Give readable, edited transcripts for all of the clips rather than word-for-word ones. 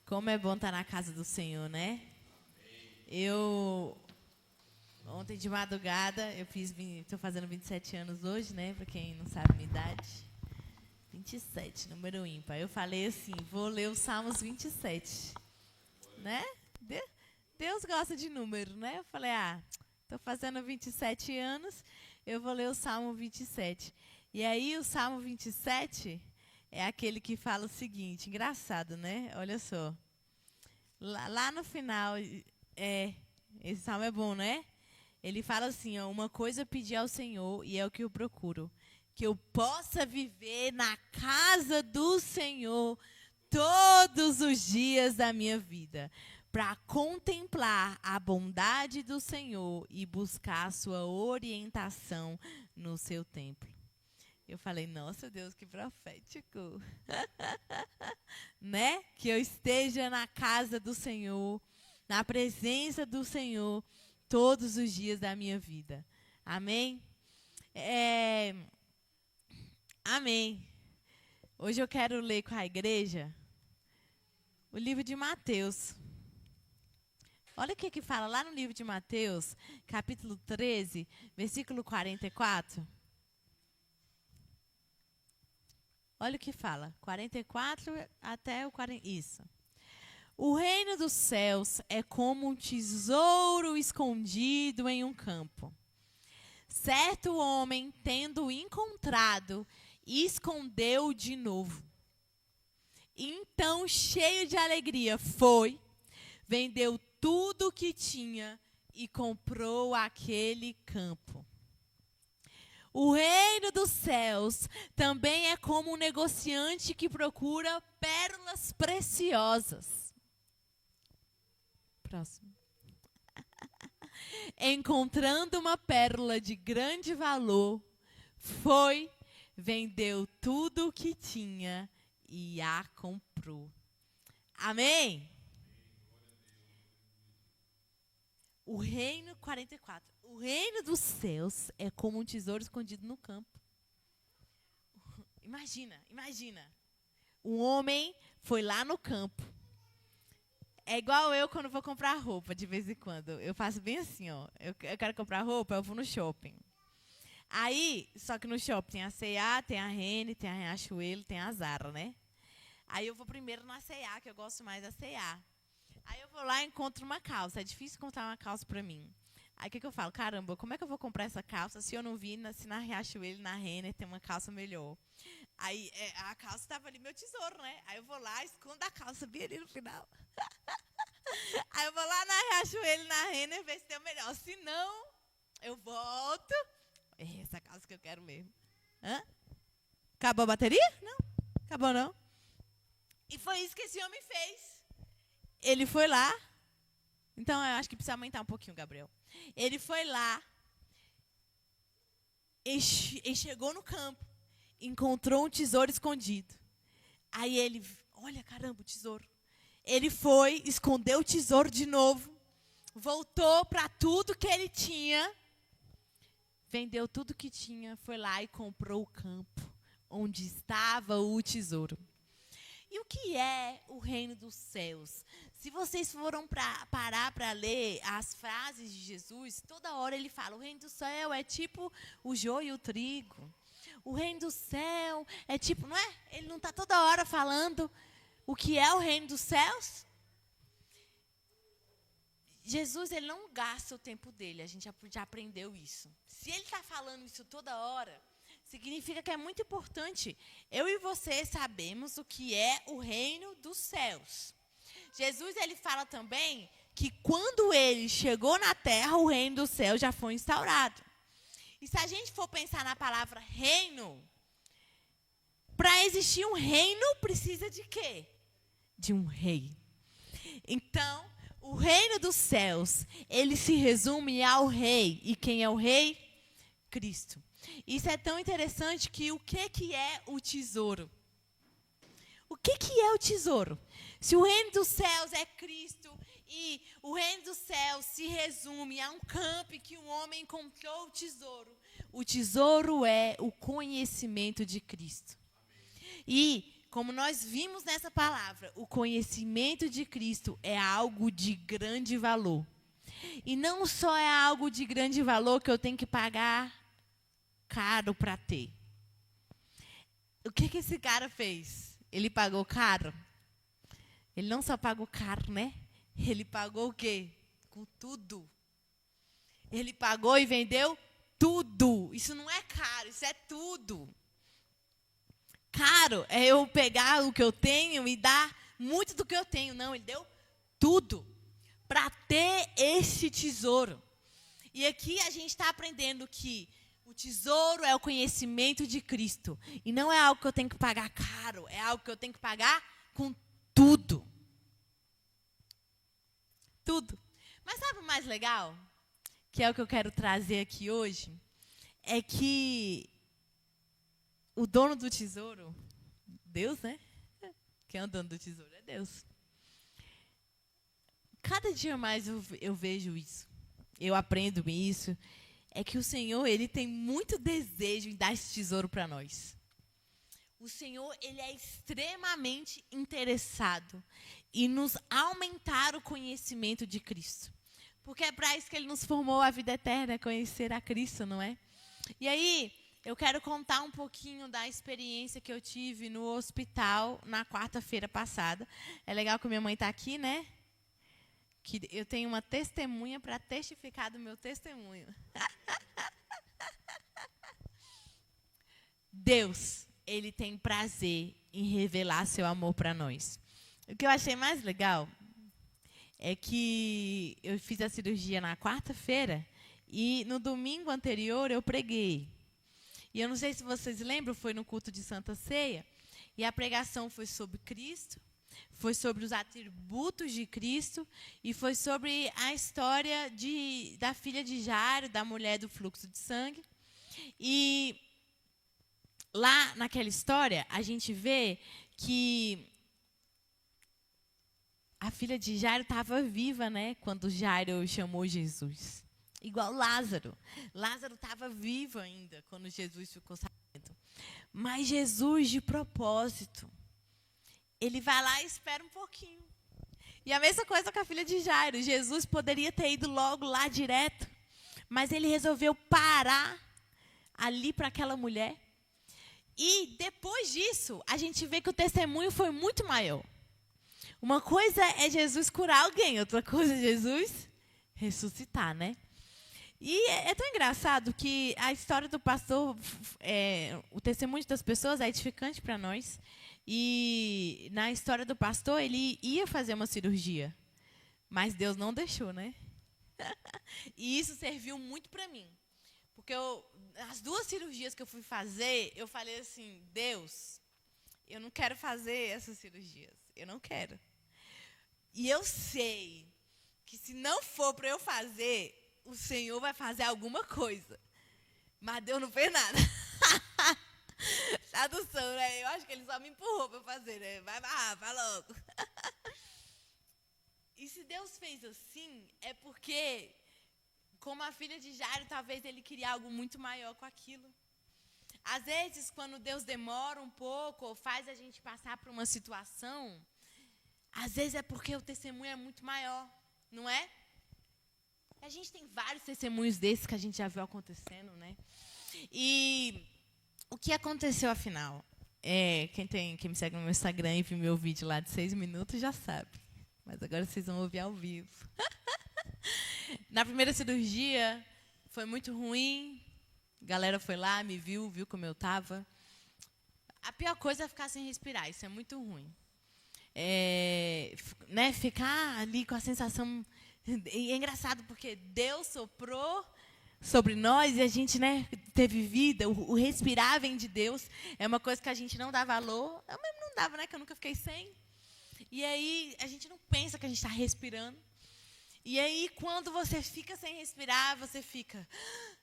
Como é bom estar na casa do Senhor, né? Ontem de madrugada, estou fazendo 27 anos hoje, né? Para quem não sabe a minha idade. 27, número ímpar. Eu falei assim, vou ler os Salmos 27, né? Deus gosta de número, né? Eu falei, estou fazendo 27 anos, eu vou ler o Salmo 27. E aí o Salmo 27 é aquele que fala o seguinte, engraçado, né? Olha só. Lá no final, esse salmo é bom, né? Ele fala assim, ó, uma coisa eu pedi ao Senhor e é o que eu procuro, que eu possa viver na casa do Senhor todos os dias da minha vida, para contemplar a bondade do Senhor e buscar a sua orientação no seu templo. Eu falei, nossa Deus, que profético. Né? Que eu esteja na casa do Senhor, na presença do Senhor, todos os dias da minha vida. Amém? Amém. Hoje eu quero ler com a igreja o livro de Mateus. Olha o que fala lá no livro de Mateus, capítulo 13, versículo 44. Olha o que fala, 44 até o 40. Isso. O reino dos céus é como um tesouro escondido em um campo. Certo homem, tendo encontrado, escondeu de novo. Então, cheio de alegria, foi, vendeu tudo o que tinha e comprou aquele campo. O reino dos céus também é como um negociante que procura pérolas preciosas. Próximo. Encontrando uma pérola de grande valor, foi, vendeu tudo o que tinha e a comprou. Amém? O reino 44. O reino dos céus é como um tesouro escondido no campo. Imagina. Um homem foi lá no campo. É igual eu quando vou comprar roupa, de vez em quando. Eu faço bem assim, ó. Eu quero comprar roupa, eu vou no shopping. Aí, só que no shopping tem a C&A, tem a Renner, tem a Riachuelo, tem a Zara, né? Aí eu vou primeiro na C&A, que eu gosto mais da C&A. Aí eu vou lá e encontro uma calça. É difícil encontrar uma calça pra mim. Aí o que eu falo? Caramba, como é que eu vou comprar essa calça se eu não vi se na Riachuelo, na Renner, tem uma calça melhor? Aí a calça estava ali, meu tesouro, né? Aí eu vou lá, escondo a calça bem ali no final. Aí eu vou lá na Riachuelo, na Renner, ver se tem o melhor. Se não, eu volto. É essa calça que eu quero mesmo. Hã? Acabou a bateria? Não. Acabou não. E foi isso que esse homem fez. Ele foi lá. Então, eu acho que precisa aumentar um pouquinho, Gabriel. Ele foi lá, e chegou no campo, encontrou um tesouro escondido. Aí ele, olha, caramba, o tesouro. Ele foi, escondeu o tesouro de novo, voltou para tudo que ele tinha, vendeu tudo que tinha, foi lá e comprou o campo, onde estava o tesouro. E o que é o reino dos céus? Se vocês foram parar para ler as frases de Jesus, toda hora ele fala, o reino do céu é tipo o joio e o trigo. O reino do céu é tipo, não é? Ele não está toda hora falando o que é o reino dos céus? Jesus, ele não gasta o tempo dele, a gente já aprendeu isso. Se ele está falando isso toda hora, significa que é muito importante. Eu e você sabemos o que é o reino dos céus. Jesus, ele fala também que quando ele chegou na terra, o reino dos céus já foi instaurado. E se a gente for pensar na palavra reino, para existir um reino, precisa de quê? De um rei. Então, o reino dos céus, ele se resume ao rei. E quem é o rei? Cristo. Isso é tão interessante que o que é o tesouro? O que é o tesouro? Se o reino dos céus é Cristo e o reino dos céus se resume a um campo que um homem encontrou o tesouro é o conhecimento de Cristo. E como nós vimos nessa palavra, o conhecimento de Cristo é algo de grande valor. E não só é algo de grande valor que eu tenho que pagar caro para ter. O que esse cara fez? Ele pagou caro? Ele não só pagou caro, né? Ele pagou o quê? Com tudo. Ele pagou e vendeu tudo. Isso não é caro, isso é tudo. Caro é eu pegar o que eu tenho e dar muito do que eu tenho. Não, ele deu tudo para ter esse tesouro. E aqui a gente está aprendendo que o tesouro é o conhecimento de Cristo. E não é algo que eu tenho que pagar caro, é algo que eu tenho que pagar com tudo. Tudo. Mas sabe o mais legal? Que é o que eu quero trazer aqui hoje? É que o dono do tesouro, Deus, né? Quem é o dono do tesouro? É Deus. Cada dia mais eu vejo isso. Eu aprendo isso. É que o Senhor, Ele tem muito desejo em dar esse tesouro para nós. O Senhor, Ele é extremamente interessado em nos aumentar o conhecimento de Cristo. Porque é para isso que Ele nos formou a vida eterna, conhecer a Cristo, não é? E aí, eu quero contar um pouquinho da experiência que eu tive no hospital na quarta-feira passada. É legal que minha mãe está aqui, né? Que eu tenho uma testemunha para testificar do meu testemunho. Deus, Ele tem prazer em revelar seu amor para nós. O que eu achei mais legal é que eu fiz a cirurgia na quarta-feira e no domingo anterior eu preguei. E eu não sei se vocês lembram, foi no culto de Santa Ceia, e a pregação foi sobre Cristo, foi sobre os atributos de Cristo e foi sobre a história da filha de Jairo, da mulher do fluxo de sangue. E lá naquela história, a gente vê que a filha de Jairo estava viva, né, quando Jairo chamou Jesus. Igual Lázaro. Lázaro estava vivo ainda quando Jesus ficou sabendo. Mas Jesus, de propósito, Ele vai lá e espera um pouquinho. E a mesma coisa com a filha de Jairo. Jesus poderia ter ido logo lá direto, mas Ele resolveu parar ali para aquela mulher. E depois disso, a gente vê que o testemunho foi muito maior. Uma coisa é Jesus curar alguém, outra coisa é Jesus ressuscitar, né? E é tão engraçado que a história do pastor, o testemunho das pessoas é edificante para nós. E na história do pastor, ele ia fazer uma cirurgia, mas Deus não deixou, né? E isso serviu muito para mim. Porque as duas cirurgias que eu fui fazer, eu falei assim, Deus, eu não quero fazer essas cirurgias, eu não quero. E eu sei que se não for para eu fazer, o Senhor vai fazer alguma coisa. Mas Deus não fez nada. Tradução, né? Eu acho que Ele só me empurrou para fazer, né? Vai logo. E se Deus fez assim, é porque, como a filha de Jairo, talvez Ele queria algo muito maior com aquilo. Às vezes, quando Deus demora um pouco, ou faz a gente passar por uma situação, às vezes é porque o testemunho é muito maior, não é? A gente tem vários testemunhos desses que a gente já viu acontecendo, né? E o que aconteceu, afinal? Quem me segue no meu Instagram e viu meu vídeo lá de 6 minutos já sabe. Mas agora vocês vão ouvir ao vivo. Na primeira cirurgia, foi muito ruim. A galera foi lá, me viu como eu estava. A pior coisa é ficar sem respirar, isso é muito ruim. Né, ficar ali com a sensação... E é engraçado porque Deus soprou sobre nós e a gente, né, teve vida. O respirar vem de Deus. É uma coisa que a gente não dá valor. Eu mesmo não dava, né, que eu nunca fiquei sem. E aí a gente não pensa que a gente está respirando. E aí quando você fica sem respirar, você fica,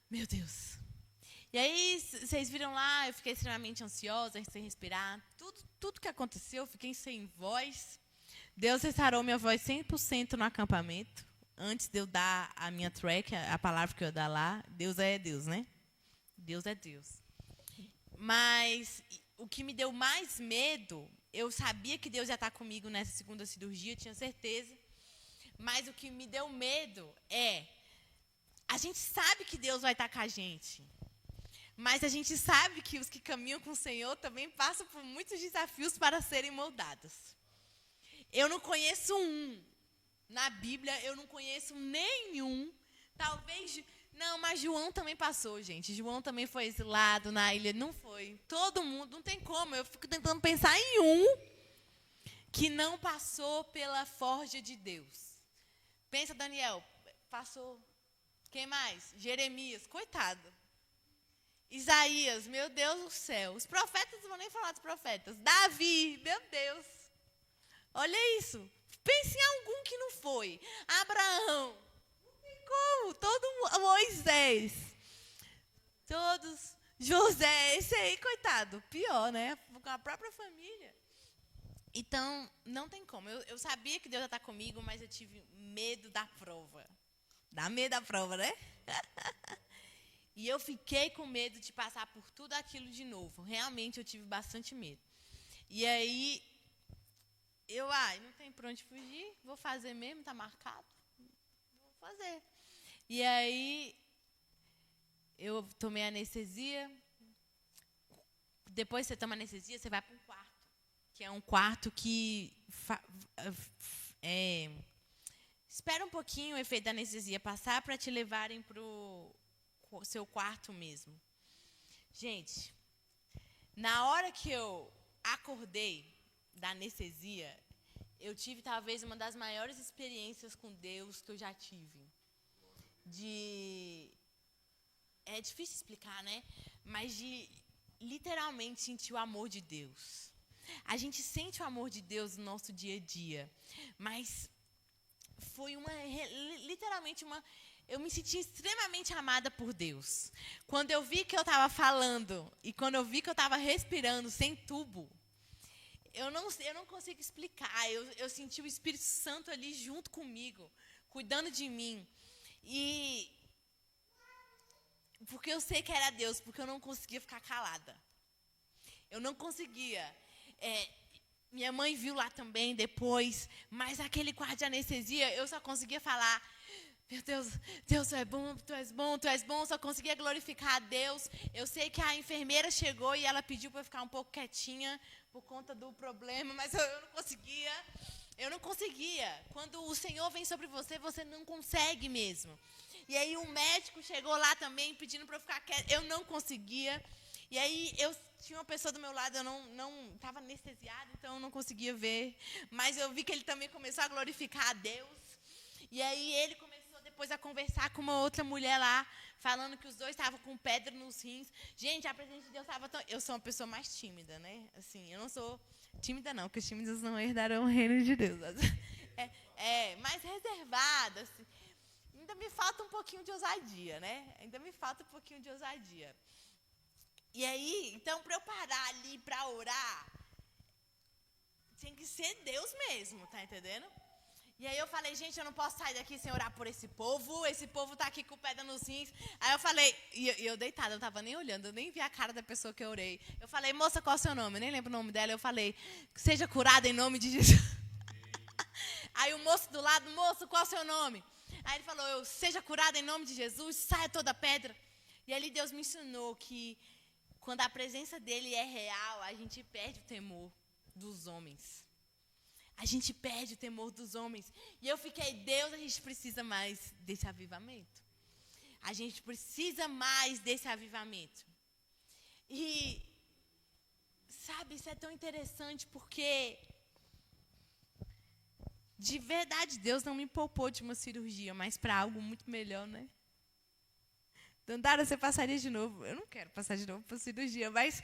meu Deus. E aí vocês viram lá, eu fiquei extremamente ansiosa, sem respirar. Tudo que aconteceu, eu fiquei sem voz. Deus restaurou minha voz 100% no acampamento. Antes de eu dar a minha track, a palavra que eu ia dar lá, Deus é Deus, né? Deus é Deus. Mas o que me deu mais medo eu sabia que Deus ia estar comigo nessa segunda cirurgia, tinha certeza. Mas o que me deu medo é, a gente sabe que Deus vai estar com a gente. Mas a gente sabe que os que caminham com o Senhor também passam por muitos desafios para serem moldados. Eu não conheço um. Na Bíblia, eu não conheço nenhum. Talvez... Não, mas João também passou, gente. João também foi exilado na ilha. Não foi. Todo mundo, não tem como. Eu fico tentando pensar em um que não passou pela forja de Deus. Pensa, Daniel, passou. Quem mais? Jeremias, coitado. Isaías, meu Deus do céu. Os profetas, não vou nem falar dos profetas. Davi, meu Deus. Olha isso. Pense em algum que não foi. Abraão. Não tem como. Moisés. Todos. José, esse aí, coitado. Pior, né? Com a própria família. Então, não tem como. Eu sabia que Deus ia estar comigo, mas eu tive medo da prova. Dá medo da prova, né? E eu fiquei com medo de passar por tudo aquilo de novo. Realmente, eu tive bastante medo. E aí, não tem por onde fugir. Vou fazer mesmo, tá marcado. Vou fazer. E aí, eu tomei anestesia. Depois que você toma anestesia, você vai para um quarto. Que é um quarto que espera um pouquinho o efeito da anestesia passar para te levarem para o seu quarto mesmo. Gente, na hora que eu acordei da anestesia, eu tive talvez uma das maiores experiências com Deus que eu já tive. É difícil explicar, né? Mas de literalmente sentir o amor de Deus. A gente sente o amor de Deus no nosso dia a dia, mas foi literalmente eu me senti extremamente amada por Deus. Quando eu vi que eu estava falando e quando eu vi que eu estava respirando sem tubo, eu não consigo explicar. Eu senti o Espírito Santo ali junto comigo, cuidando de mim. E porque eu sei que era Deus, porque eu não conseguia ficar calada. Eu não conseguia. Minha mãe viu lá também depois, mas aquele quarto de anestesia, eu só conseguia falar, meu Deus, Deus, tu é bom, tu és bom, tu és bom. Só conseguia glorificar a Deus. Eu sei que a enfermeira chegou e ela pediu para eu ficar um pouco quietinha por conta do problema, mas eu não conseguia. Eu não conseguia. Quando o Senhor vem sobre você, você não consegue mesmo. E aí um médico chegou lá também pedindo para eu ficar quieta. Eu não conseguia. E aí eu tinha uma pessoa do meu lado, eu não estava anestesiada, então eu não conseguia ver. Mas eu vi que ele também começou a glorificar a Deus. E aí ele começou depois a conversar com uma outra mulher lá, falando que os dois estavam com pedra nos rins. Gente, a presença de Deus estava tão... Eu sou uma pessoa mais tímida, né? Assim, eu não sou tímida não, porque os tímidos não herdarão o reino de Deus. Mais reservada, assim. Ainda me falta um pouquinho de ousadia, né? Ainda me falta um pouquinho de ousadia. E aí, então, para eu parar ali para orar, tem que ser Deus mesmo, tá entendendo? E aí eu falei, gente, eu não posso sair daqui sem orar por esse povo tá aqui com pedra nos rins. Aí eu falei, e eu deitada, eu tava nem olhando, eu nem vi a cara da pessoa que eu orei. Eu falei, moça, qual é o seu nome? Eu nem lembro o nome dela. Eu falei, seja curada em nome de Jesus. Aí o moço do lado, moço, qual é o seu nome? Aí ele falou, seja curada em nome de Jesus, saia toda pedra. E ali Deus me ensinou que quando a presença dele é real, a gente perde o temor dos homens. A gente perde o temor dos homens. E eu fiquei, Deus, a gente precisa mais desse avivamento. A gente precisa mais desse avivamento. E, sabe, isso é tão interessante porque, de verdade, Deus não me poupou de uma cirurgia, mas para algo muito melhor, né? Dandara, você passaria de novo? Eu não quero passar de novo por cirurgia, mas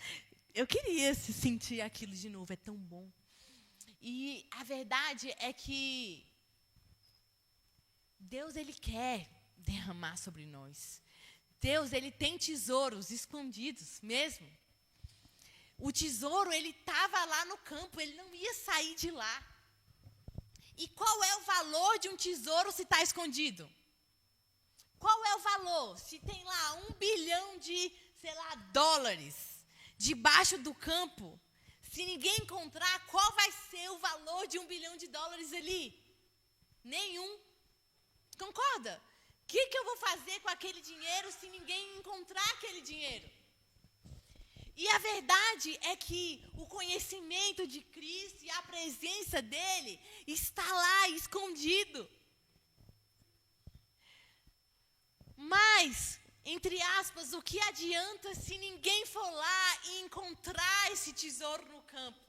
eu queria sentir aquilo de novo, é tão bom. E a verdade é que Deus, Ele quer derramar sobre nós. Deus, Ele tem tesouros escondidos mesmo. O tesouro, ele estava lá no campo, ele não ia sair de lá. E qual é o valor de um tesouro se está escondido? Qual é o valor? Se tem lá 1 bilhão de, dólares debaixo do campo, Se ninguém encontrar, qual vai ser o valor de $1 bilhão ali? Nenhum. Concorda? O que eu vou fazer com aquele dinheiro se ninguém encontrar aquele dinheiro? E a verdade é que o conhecimento de Cristo e a presença dele está lá escondido. Mas, entre aspas, o que adianta se ninguém for lá e encontrar esse tesouro no campo?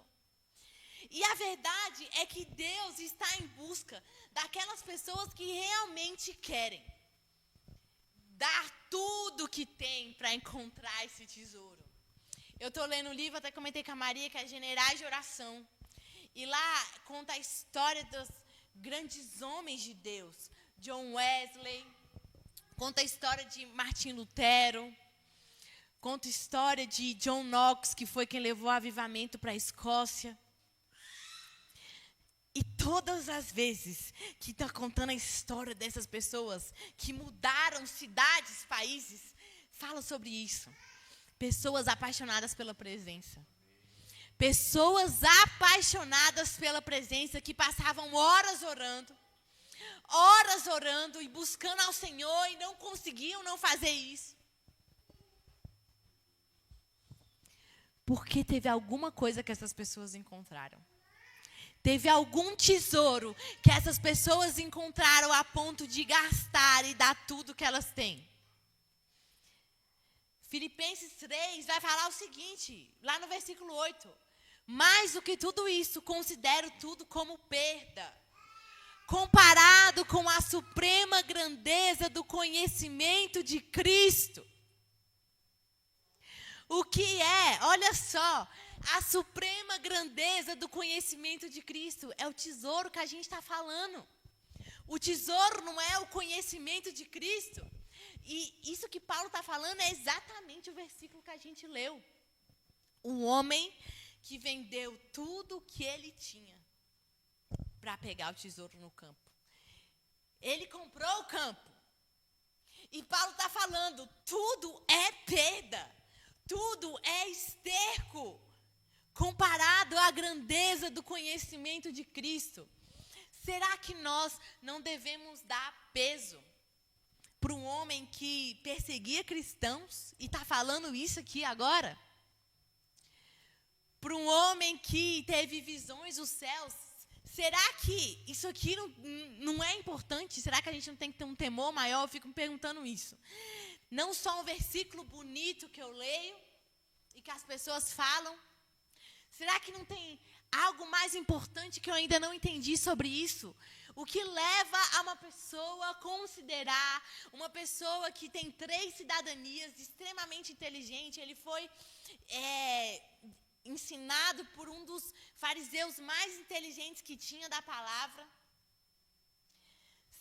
E a verdade é que Deus está em busca daquelas pessoas que realmente querem dar tudo que tem para encontrar esse tesouro. Eu estou lendo um livro, até comentei com a Maria, que é Generais de Oração. E lá conta a história dos grandes homens de Deus. John Wesley, conta a história de Martim Lutero, conta a história de John Knox, que foi quem levou o avivamento para a Escócia. E todas as vezes que está contando a história dessas pessoas que mudaram cidades, países, fala sobre isso. Pessoas apaixonadas pela presença. Pessoas apaixonadas pela presença que passavam horas orando e buscando ao Senhor e não conseguiam não fazer isso. Porque teve alguma coisa que essas pessoas encontraram. Teve algum tesouro que essas pessoas encontraram a ponto de gastar e dar tudo que elas têm. Filipenses 3 vai falar o seguinte, lá no versículo 8. Mais do que tudo isso, considero tudo como perda, comparado com a suprema grandeza do conhecimento de Cristo. O que é, olha só, a suprema grandeza do conhecimento de Cristo é o tesouro que a gente está falando. O tesouro não é o conhecimento de Cristo. E isso que Paulo está falando é exatamente o versículo que a gente leu. Um homem que vendeu tudo o que ele tinha para pegar o tesouro no campo. Ele comprou o campo. E Paulo está falando, tudo é perda. Tudo é esterco. Comparado à grandeza do conhecimento de Cristo. Será que nós não devemos dar peso para um homem que perseguia cristãos e está falando isso aqui agora? Para um homem que teve visões dos céus, será que isso aqui não é importante? Será que a gente não tem que ter um temor maior? Eu fico me perguntando isso. Não só um versículo bonito que eu leio e que as pessoas falam. Será que não tem algo mais importante que eu ainda não entendi sobre isso? O que leva a uma pessoa a considerar, uma pessoa que tem 3 cidadanias, extremamente inteligente, ele foi ensinado por um dos fariseus mais inteligentes que tinha da palavra.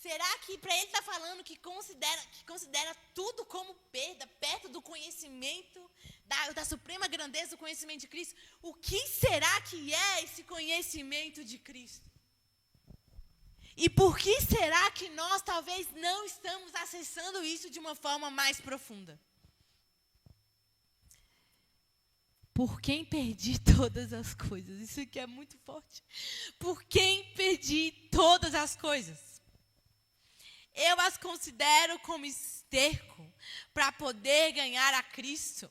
Será que para ele está falando que considera tudo como perda, perto do conhecimento, da suprema grandeza do conhecimento de Cristo? O que será que é esse conhecimento de Cristo? E por que será que nós talvez não estamos acessando isso de uma forma mais profunda? Por quem perdi todas as coisas? Isso aqui é muito forte. Por quem perdi todas as coisas? Eu as considero como esterco para poder ganhar a Cristo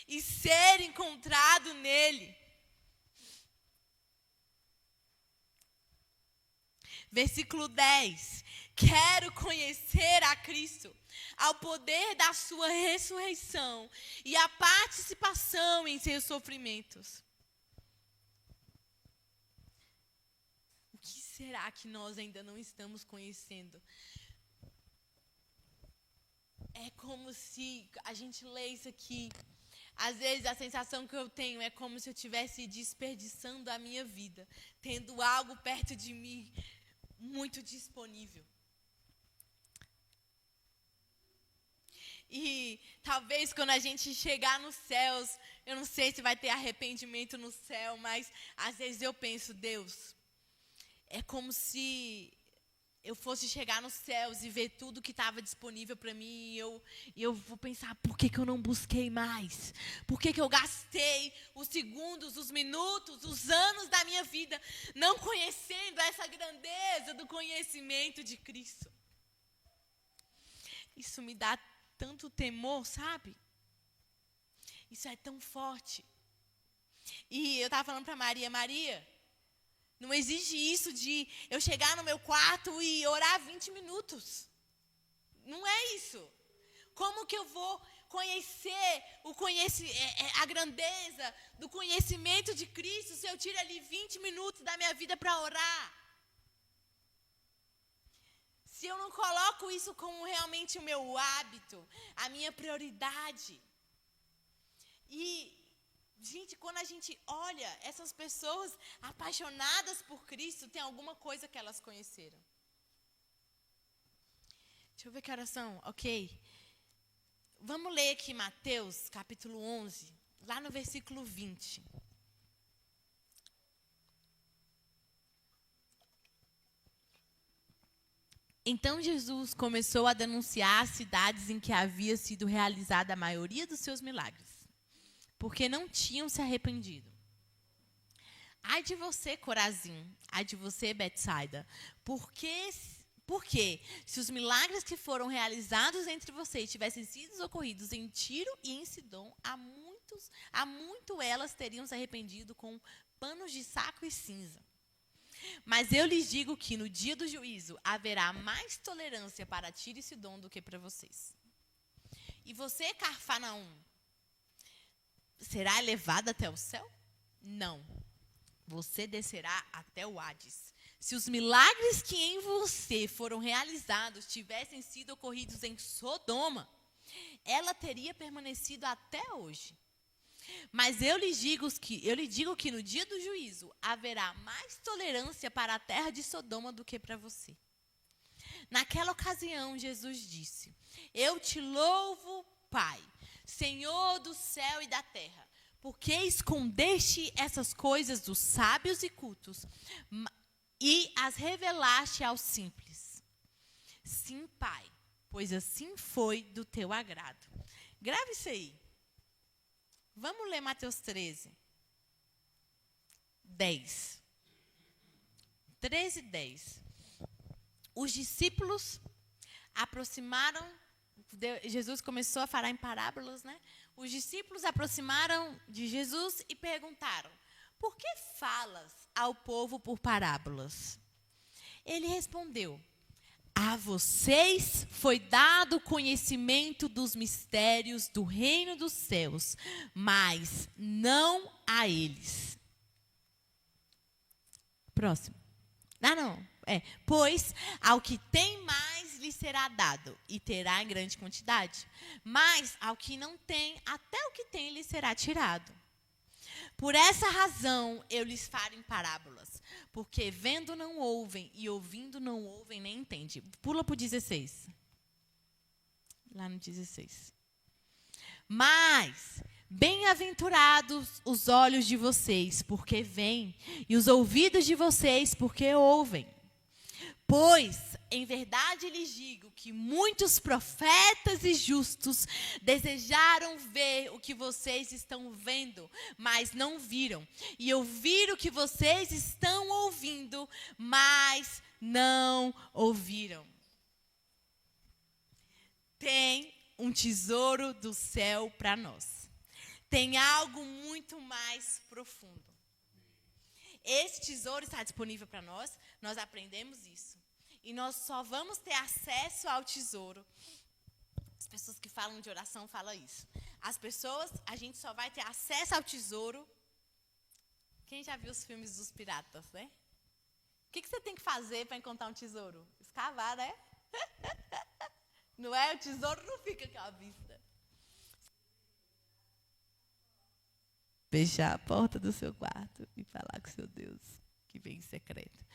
e ser encontrado nele. Versículo 10. Quero conhecer a Cristo, ao poder da sua ressurreição e a participação em seus sofrimentos. O que será que nós ainda não estamos conhecendo? É como se a gente lê isso aqui. Às vezes a sensação que eu tenho é como se eu estivesse desperdiçando a minha vida, tendo algo perto de mim muito disponível. E talvez quando a gente chegar nos céus, eu não sei se vai ter arrependimento no céu, mas às vezes eu penso, Deus, é como se eu fosse chegar nos céus e ver tudo que estava disponível para mim, e eu vou pensar, por que eu não busquei mais? Por que eu gastei os segundos, os minutos, os anos da minha vida não conhecendo essa grandeza do conhecimento de Cristo? Isso me dá tanto temor, sabe? Isso é tão forte. E eu estava falando para Maria, não exige isso de eu chegar no meu quarto e orar 20 minutos. Não é isso. Como que eu vou conhecer a grandeza do conhecimento de Cristo se eu tiro ali 20 minutos da minha vida para orar? Se eu não coloco isso como realmente o meu hábito, a minha prioridade. Gente, quando a gente olha essas pessoas apaixonadas por Cristo, tem alguma coisa que elas conheceram. Deixa eu ver que oração. Ok. Vamos ler aqui Mateus, capítulo 11, lá no versículo 20. Então Jesus começou a denunciar as cidades em que havia sido realizada a maioria dos seus milagres, porque não tinham se arrependido. Ai de você, Corazim, ai de você, Betsaida, porque se os milagres que foram realizados entre vocês tivessem sido ocorridos em Tiro e em Sidom, há muito elas teriam se arrependido com panos de saco e cinza. Mas eu lhes digo que no dia do juízo haverá mais tolerância para Tiro e Sidom do que para vocês. E você, Cafarnaum, será elevado até o céu? Não. Você descerá até o Hades. Se os milagres que em você foram realizados tivessem sido ocorridos em Sodoma, ela teria permanecido até hoje. Mas eu lhe digo que no dia do juízo haverá mais tolerância para a terra de Sodoma do que para você. Naquela ocasião, Jesus disse: Eu te louvo, Pai, Senhor do céu e da terra, porque escondeste essas coisas dos sábios e cultos e as revelaste aos simples. Sim, Pai, pois assim foi do teu agrado. Grave isso aí. Vamos ler Mateus 13. 10. 13, 10. Os discípulos aproximaram, Jesus começou a falar em parábolas, né? Os discípulos aproximaram de Jesus e perguntaram: por que falas ao povo por parábolas? Ele respondeu: a vocês foi dado conhecimento dos mistérios do reino dos céus, mas não a eles. Próximo. Pois ao que tem mais lhe será dado, e terá em grande quantidade. Mas ao que não tem, até o que tem lhe será tirado. Por essa razão eu lhes falo em parábolas, porque vendo não ouvem, e ouvindo não ouvem nem entendem. Pula para o 16. Lá no 16. Mas bem-aventurados os olhos de vocês, porque veem, e os ouvidos de vocês, porque ouvem. Pois, em verdade lhes digo que muitos profetas e justos desejaram ver o que vocês estão vendo, mas não viram. E ouvir o que vocês estão ouvindo, mas não ouviram. Tem um tesouro do céu para nós. Tem algo muito mais profundo. Esse tesouro está disponível para nós, nós aprendemos isso. E nós só vamos ter acesso ao tesouro. As pessoas que falam de oração falam isso. A gente só vai ter acesso ao tesouro. Quem já viu os filmes dos piratas, né? O que você tem que fazer para encontrar um tesouro? Escavar, né? Não é? O tesouro não fica com a vista. Fechar a porta do seu quarto e falar com seu Deus que vem em secreto.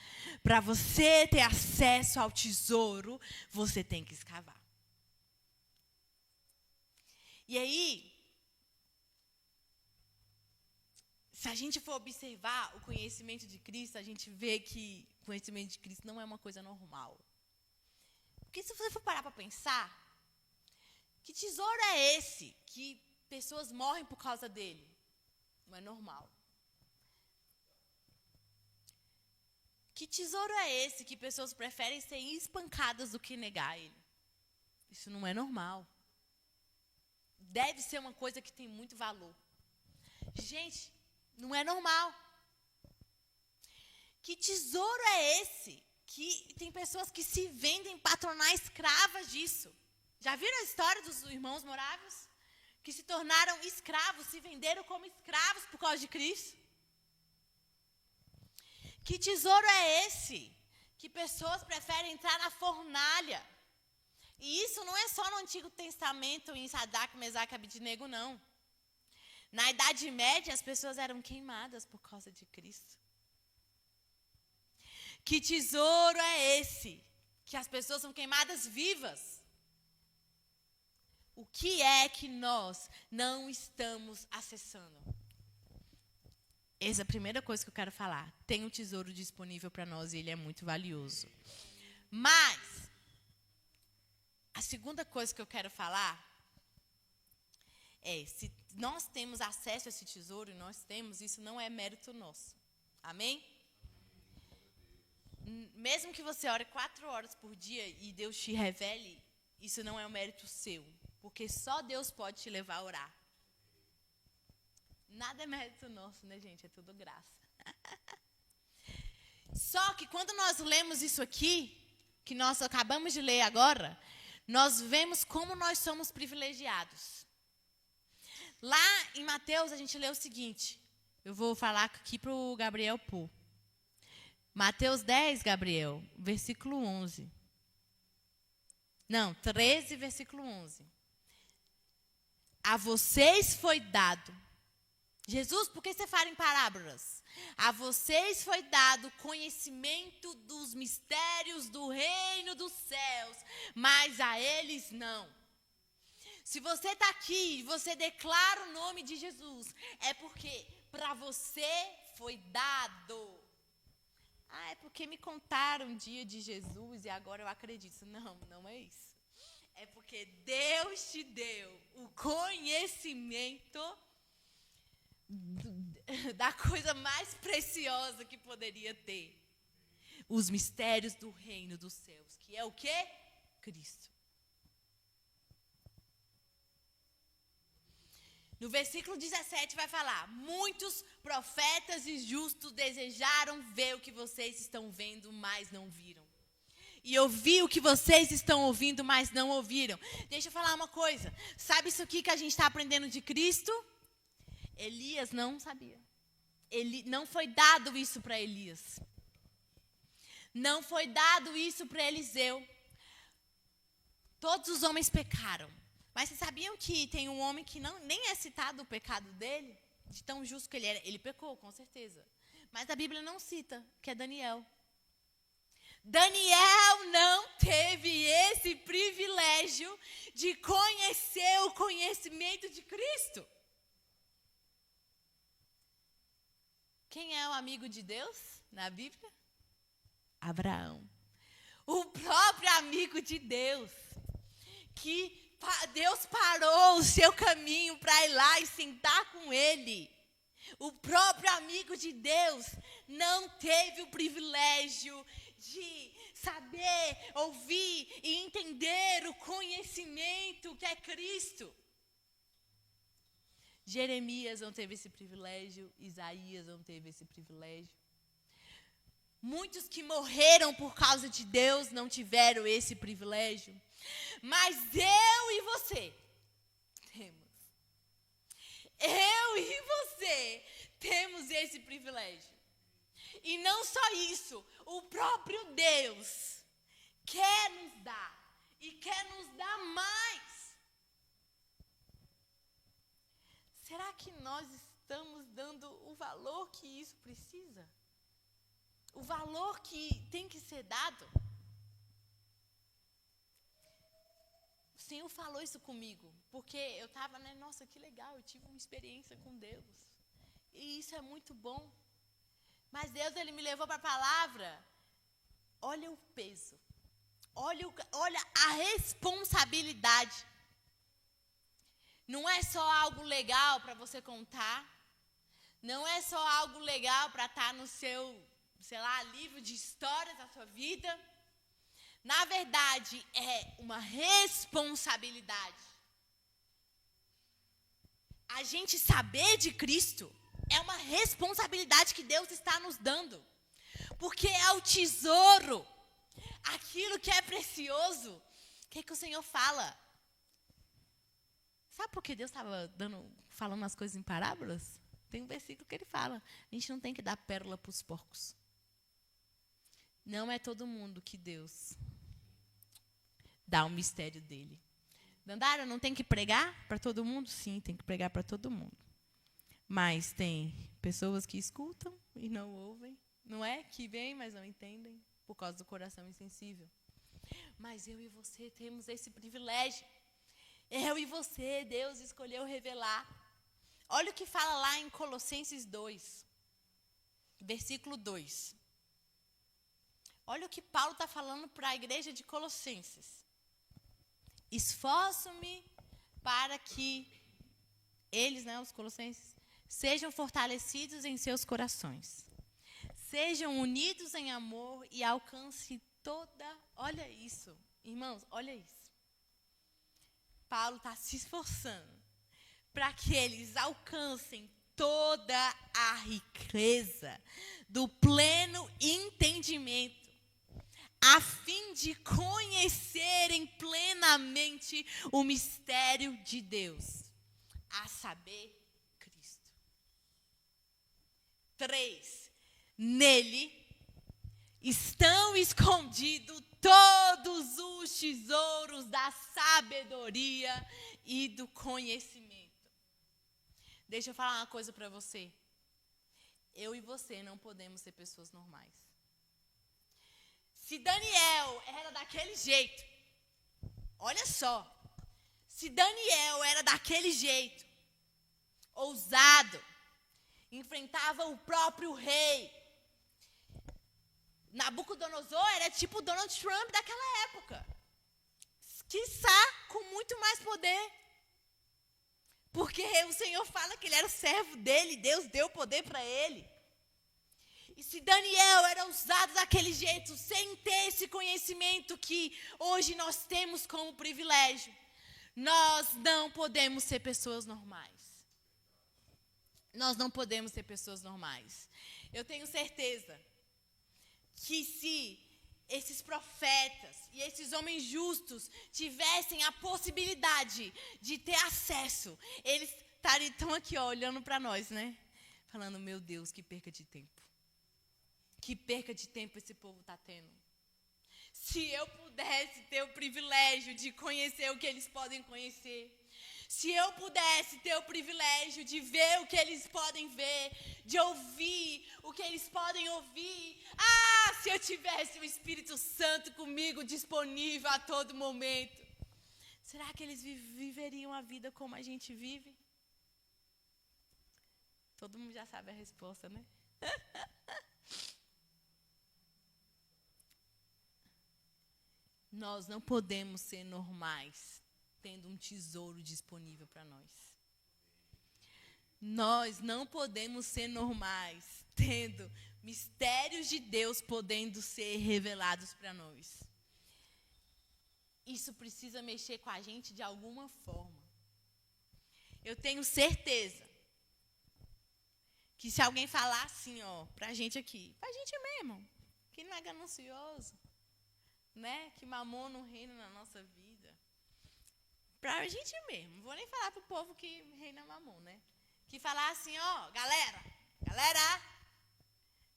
Para você ter acesso ao tesouro, você tem que escavar. E aí, se a gente for observar o conhecimento de Cristo, a gente vê que o conhecimento de Cristo não é uma coisa normal. Porque se você for parar para pensar, que tesouro é esse que pessoas morrem por causa dele? Não é normal. Que tesouro é esse que pessoas preferem ser espancadas do que negar ele? Isso não é normal. Deve ser uma coisa que tem muito valor. Gente, não é normal. Que tesouro é esse que tem pessoas que se vendem para tornar escravas disso? Já viram a história dos irmãos moráveis? Que se tornaram escravos, se venderam como escravos por causa de Cristo? Que tesouro é esse que pessoas preferem entrar na fornalha? E isso não é só no Antigo Testamento, em Sadraque, Mesaque e Abednego, não. Na Idade Média, as pessoas eram queimadas por causa de Cristo. Que tesouro é esse que as pessoas são queimadas vivas? O que é que nós não estamos acessando? Essa é a primeira coisa que eu quero falar. Tem um tesouro disponível para nós e ele é muito valioso. Mas, a segunda coisa que eu quero falar é, se nós temos acesso a esse tesouro, e nós temos, isso não é mérito nosso. Amém? Mesmo que você ore 4 horas por dia e Deus te revele, isso não é um mérito seu. Porque só Deus pode te levar a orar. Nada é mérito nosso, né, gente? É tudo graça. Só que quando nós lemos isso aqui, que nós acabamos de ler agora, nós vemos como nós somos privilegiados. Lá em Mateus, a gente lê o seguinte. Eu vou falar aqui para o Gabriel pôr. Mateus 10, Gabriel, versículo 11. Não, 13, versículo 11. A vocês foi dado. Jesus, por que você fala em parábolas? A vocês foi dado conhecimento dos mistérios do reino dos céus, mas a eles não. Se você está aqui e você declara o nome de Jesus, é porque para você foi dado. Ah, é porque me contaram um dia de Jesus e agora eu acredito. Não, não é isso. É porque Deus te deu o conhecimento da coisa mais preciosa que poderia ter. Os mistérios do reino dos céus, que é o quê? Cristo. No versículo 17 vai falar: muitos profetas e justos desejaram ver o que vocês estão vendo, mas não viram. E ouvir o que vocês estão ouvindo, mas não ouviram. Deixa eu falar uma coisa. Sabe isso aqui que a gente está aprendendo de Cristo? Elias não sabia. Não foi dado isso para Elias. Não foi dado isso para Eliseu. Todos os homens pecaram. Mas vocês sabiam que tem um homem que nem é citado o pecado dele? De tão justo que ele era. Ele pecou, com certeza. Mas a Bíblia não cita, que é Daniel. Daniel não teve esse privilégio de conhecer o conhecimento de Cristo. Quem é o amigo de Deus na Bíblia? Abraão. O próprio amigo de Deus. Que Deus parou o seu caminho para ir lá e sentar com ele. O próprio amigo de Deus não teve o privilégio de saber, ouvir e entender o conhecimento que é Cristo. Jeremias não teve esse privilégio, Isaías não teve esse privilégio. Muitos que morreram por causa de Deus não tiveram esse privilégio. Mas eu e você temos. Eu e você temos esse privilégio. E não só isso, o próprio Deus quer nos dar e quer nos dar mais. Será que nós estamos dando o valor que isso precisa? O valor que tem que ser dado? O Senhor falou isso comigo, porque eu estava, nossa, que legal, eu tive uma experiência com Deus. E isso é muito bom. Mas Deus, Ele me levou para a palavra. Olha o peso. Olha a responsabilidade. Não é só algo legal para você contar. Não é só algo legal para estar no seu, sei lá, livro de histórias da sua vida. Na verdade, é uma responsabilidade. A gente saber de Cristo é uma responsabilidade que Deus está nos dando. Porque é o tesouro, aquilo que é precioso. O que o Senhor fala? Sabe por que Deus estava falando as coisas em parábolas? Tem um versículo que ele fala. A gente não tem que dar pérola para os porcos. Não é todo mundo que Deus dá o mistério dele. Dandara, não tem que pregar para todo mundo? Sim, tem que pregar para todo mundo. Mas tem pessoas que escutam e não ouvem. Não é? Que veem, mas não entendem. Por causa do coração insensível. Mas eu e você temos esse privilégio. Eu e você, Deus escolheu revelar. Olha o que fala lá em Colossenses 2, versículo 2. Olha o que Paulo está falando para a igreja de Colossenses. Esforço-me para que eles, os colossenses, sejam fortalecidos em seus corações. Sejam unidos em amor e alcancem toda... Olha isso, irmãos, olha isso. Paulo está se esforçando para que eles alcancem toda a riqueza do pleno entendimento, a fim de conhecerem plenamente o mistério de Deus, a saber, Cristo. 3. Nele estão escondidos todos os tesouros da sabedoria e do conhecimento. Deixa eu falar uma coisa para você. Eu e você não podemos ser pessoas normais. Se Daniel era daquele jeito, olha só. Se Daniel era daquele jeito, ousado, enfrentava o próprio rei, Nabucodonosor era tipo o Donald Trump daquela época. Quiçá com muito mais poder. Porque o Senhor fala que ele era o servo dele, Deus deu poder para ele. E se Daniel era ousado daquele jeito, sem ter esse conhecimento que hoje nós temos como privilégio, nós não podemos ser pessoas normais. Nós não podemos ser pessoas normais. Eu tenho certeza que se esses profetas e esses homens justos tivessem a possibilidade de ter acesso, eles estão aqui, olhando para nós, né? Falando, meu Deus, que perca de tempo. Que perca de tempo esse povo está tendo. Se eu pudesse ter o privilégio de conhecer o que eles podem conhecer, se eu pudesse ter o privilégio de ver o que eles podem ver, de ouvir o que eles podem ouvir. Se eu tivesse o Espírito Santo comigo disponível a todo momento. Será que eles viveriam a vida como a gente vive? Todo mundo já sabe a resposta, né? Nós não podemos ser normais tendo um tesouro disponível para nós. Nós não podemos ser normais tendo mistérios de Deus podendo ser revelados para nós. Isso precisa mexer com a gente de alguma forma. Eu tenho certeza que se alguém falar assim, pra gente aqui, pra gente mesmo, que não é ganancioso, né? Que mamon não reina na nossa vida. Pra gente mesmo, não vou nem falar pro povo que reina mamon, né? Que falar assim, galera,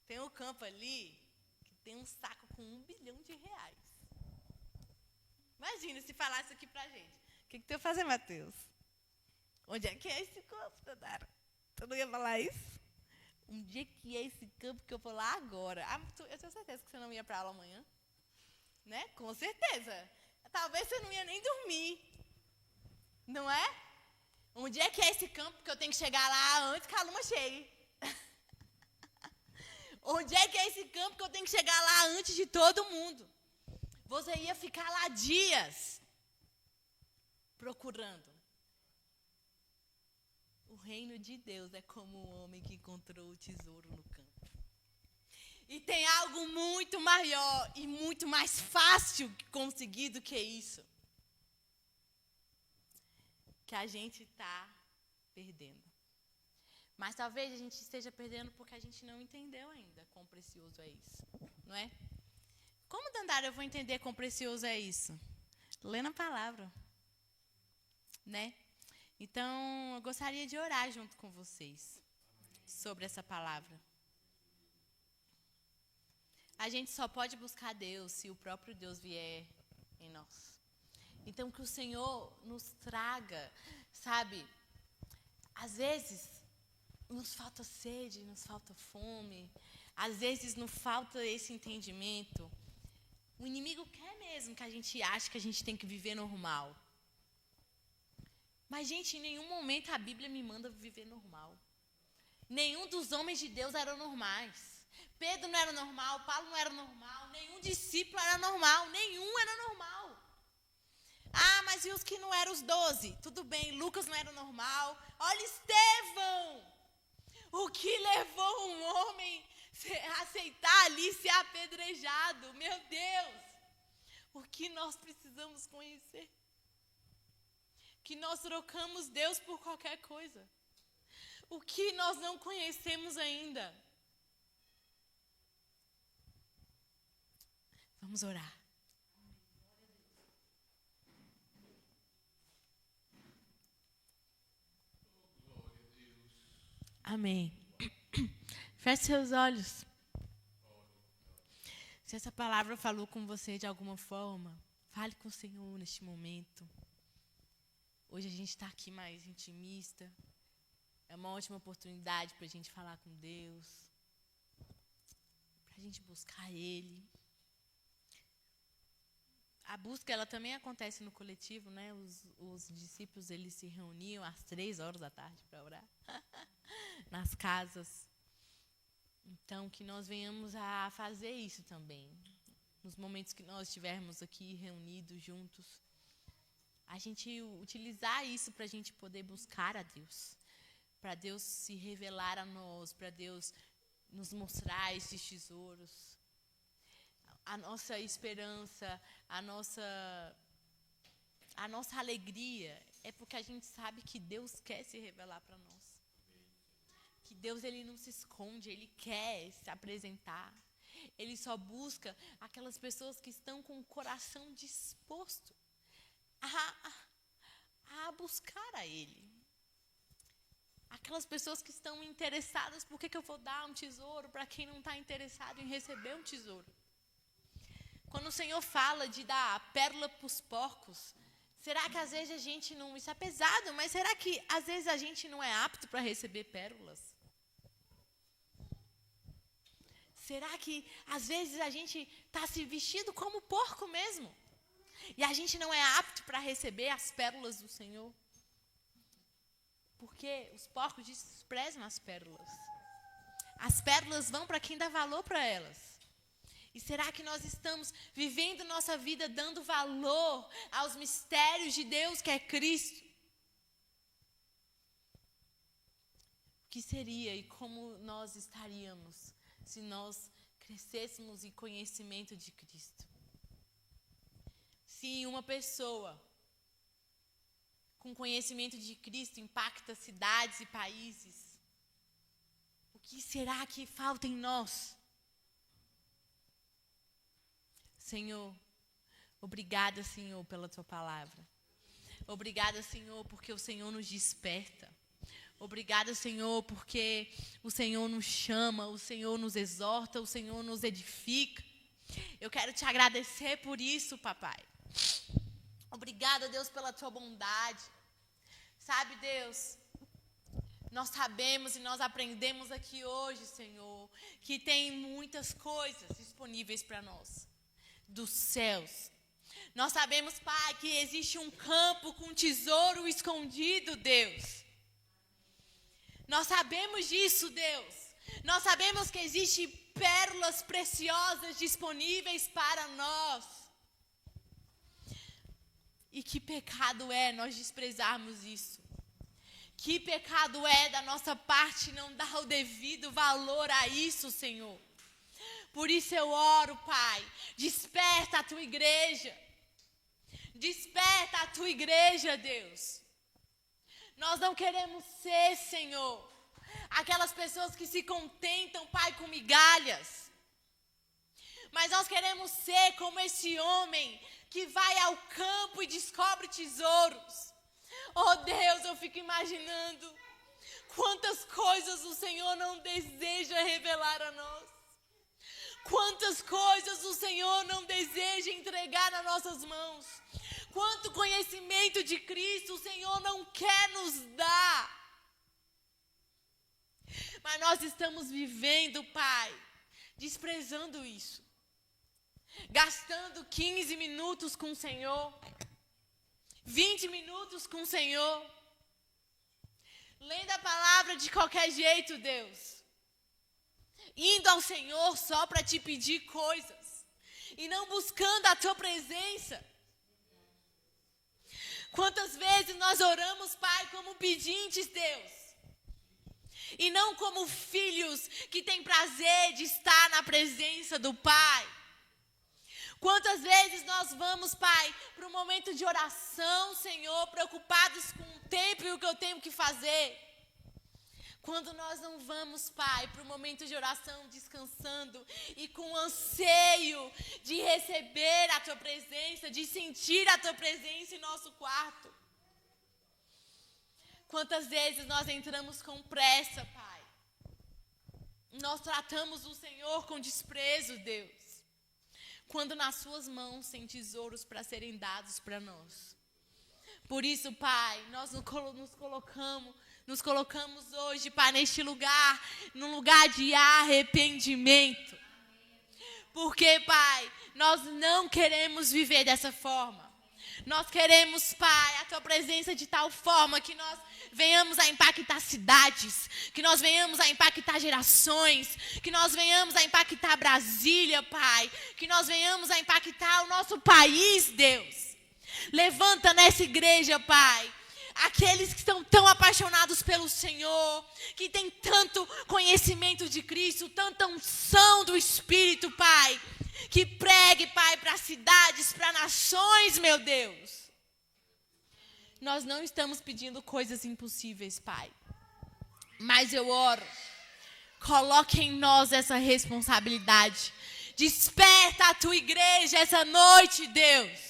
tem um campo ali que tem um saco com R$1 bilhão. Imagina se falar isso aqui pra gente. O que tu ia fazer, Matheus? Onde é que é esse campo, Dandara? Tu não ia falar isso? Um dia que é esse campo que eu vou lá agora. Eu tenho certeza que você não ia pra aula amanhã. Né? Com certeza. Talvez você não ia nem dormir. Não é? Onde é que é esse campo que eu tenho que chegar lá antes que a lua chegue? Onde é que é esse campo que eu tenho que chegar lá antes de todo mundo? Você ia ficar lá dias procurando. O reino de Deus é como o homem que encontrou o tesouro no campo. E tem algo muito maior e muito mais fácil de conseguir do que isso. Que a gente está perdendo. Mas talvez a gente esteja perdendo porque a gente não entendeu ainda quão precioso é isso. Não é? Como, Dandara, eu vou entender quão precioso é isso? Lendo a palavra. Né? Então, eu gostaria de orar junto com vocês sobre essa palavra. A gente só pode buscar Deus se o próprio Deus vier em nós. Então, que o Senhor nos traga, sabe? Às vezes, nos falta sede, nos falta fome. Às vezes, nos falta esse entendimento. O inimigo quer mesmo que a gente ache que a gente tem que viver normal. Mas, gente, em nenhum momento a Bíblia me manda viver normal. Nenhum dos homens de Deus eram normais. Pedro não era normal, Paulo não era normal, nenhum discípulo era normal, nenhum era normal. Ah, mas e os que não eram os 12? Tudo bem, Lucas não era normal. Olha Estevão! O que levou um homem a aceitar ali ser apedrejado? Meu Deus! O que nós precisamos conhecer? Que nós trocamos Deus por qualquer coisa. O que nós não conhecemos ainda? Vamos orar. Amém. Feche seus olhos. Se essa palavra falou com você de alguma forma, fale com o Senhor neste momento. Hoje a gente está aqui mais intimista. É uma ótima oportunidade para a gente falar com Deus. Para a gente buscar Ele. A busca, ela também acontece no coletivo, né? Os discípulos, eles se reuniam às 3h para orar. Nas casas. Então, que nós venhamos a fazer isso também. Nos momentos que nós estivermos aqui reunidos juntos. A gente utilizar isso para a gente poder buscar a Deus. Para Deus se revelar a nós. Para Deus nos mostrar esses tesouros. A nossa esperança, a nossa alegria é porque a gente sabe que Deus quer se revelar para nós. Que Deus, ele não se esconde, ele quer se apresentar. Ele só busca aquelas pessoas que estão com o coração disposto a buscar a ele. Aquelas pessoas que estão interessadas, por que eu vou dar um tesouro para quem não está interessado em receber um tesouro? Quando o Senhor fala de dar pérola para os porcos, será que às vezes a gente não... Isso é pesado, mas será que às vezes a gente não é apto para receber pérolas? Será que às vezes a gente está se vestindo como porco mesmo? E a gente não é apto para receber as pérolas do Senhor? Porque os porcos desprezam as pérolas. As pérolas vão para quem dá valor para elas. E será que nós estamos vivendo nossa vida dando valor aos mistérios de Deus, que é Cristo? O que seria e como nós estaríamos se nós crescêssemos em conhecimento de Cristo? Se uma pessoa com conhecimento de Cristo impacta cidades e países, o que será que falta em nós? Senhor, obrigada, Senhor, pela Tua palavra. Obrigada, Senhor, porque o Senhor nos desperta. Obrigada, Senhor, porque o Senhor nos chama, o Senhor nos exorta, o Senhor nos edifica. Eu quero te agradecer por isso, papai. Obrigada, Deus, pela Tua bondade. Sabe, Deus, nós sabemos e nós aprendemos aqui hoje, Senhor, que tem muitas coisas disponíveis para nós. Dos céus. Nós sabemos, Pai, que existe um campo com tesouro escondido, Deus. Nós sabemos disso, Deus. Nós sabemos que existem pérolas preciosas disponíveis para nós. E que pecado é nós desprezarmos isso. Que pecado é da nossa parte não dar o devido valor a isso, Senhor. Por isso eu oro, Pai, desperta a tua igreja. Desperta a tua igreja, Deus. Nós não queremos ser, Senhor, aquelas pessoas que se contentam, Pai, com migalhas. Mas nós queremos ser como esse homem que vai ao campo e descobre tesouros. Oh Deus, eu fico imaginando quantas coisas o Senhor não deseja revelar a nós. Quantas coisas o Senhor não deseja entregar nas nossas mãos. Quanto conhecimento de Cristo o Senhor não quer nos dar. Mas nós estamos vivendo, Pai, desprezando isso. Gastando 15 minutos com o Senhor. 20 minutos com o Senhor. Lendo a palavra de qualquer jeito, Deus. Indo ao Senhor só para te pedir coisas. E não buscando a tua presença. Quantas vezes nós oramos, Pai, como pedintes, Deus. E não como filhos que têm prazer de estar na presença do Pai. Quantas vezes nós vamos, Pai, para um momento de oração, Senhor, preocupados com o tempo e o que eu tenho que fazer. Quando nós não vamos, Pai, para um momento de oração descansando e com anseio de receber a Tua presença, de sentir a Tua presença em nosso quarto. Quantas vezes nós entramos com pressa, Pai. Nós tratamos o Senhor com desprezo, Deus. Quando nas suas mãos tem tesouros para serem dados para nós. Por isso, Pai, nós nos colocamos hoje, Pai, neste lugar, num lugar de arrependimento. Porque, Pai, nós não queremos viver dessa forma. Nós queremos, Pai, a Tua presença de tal forma que nós venhamos a impactar cidades, que nós venhamos a impactar gerações, que nós venhamos a impactar Brasília, Pai, que nós venhamos a impactar o nosso país, Deus. Levanta nessa igreja, Pai, aqueles que estão tão apaixonados pelo Senhor, que têm tanto conhecimento de Cristo, tanta unção do Espírito, Pai, que pregue, Pai, para cidades, para nações, meu Deus. Nós não estamos pedindo coisas impossíveis, Pai. Mas eu oro, coloque em nós essa responsabilidade. Desperta a Tua igreja essa noite, Deus.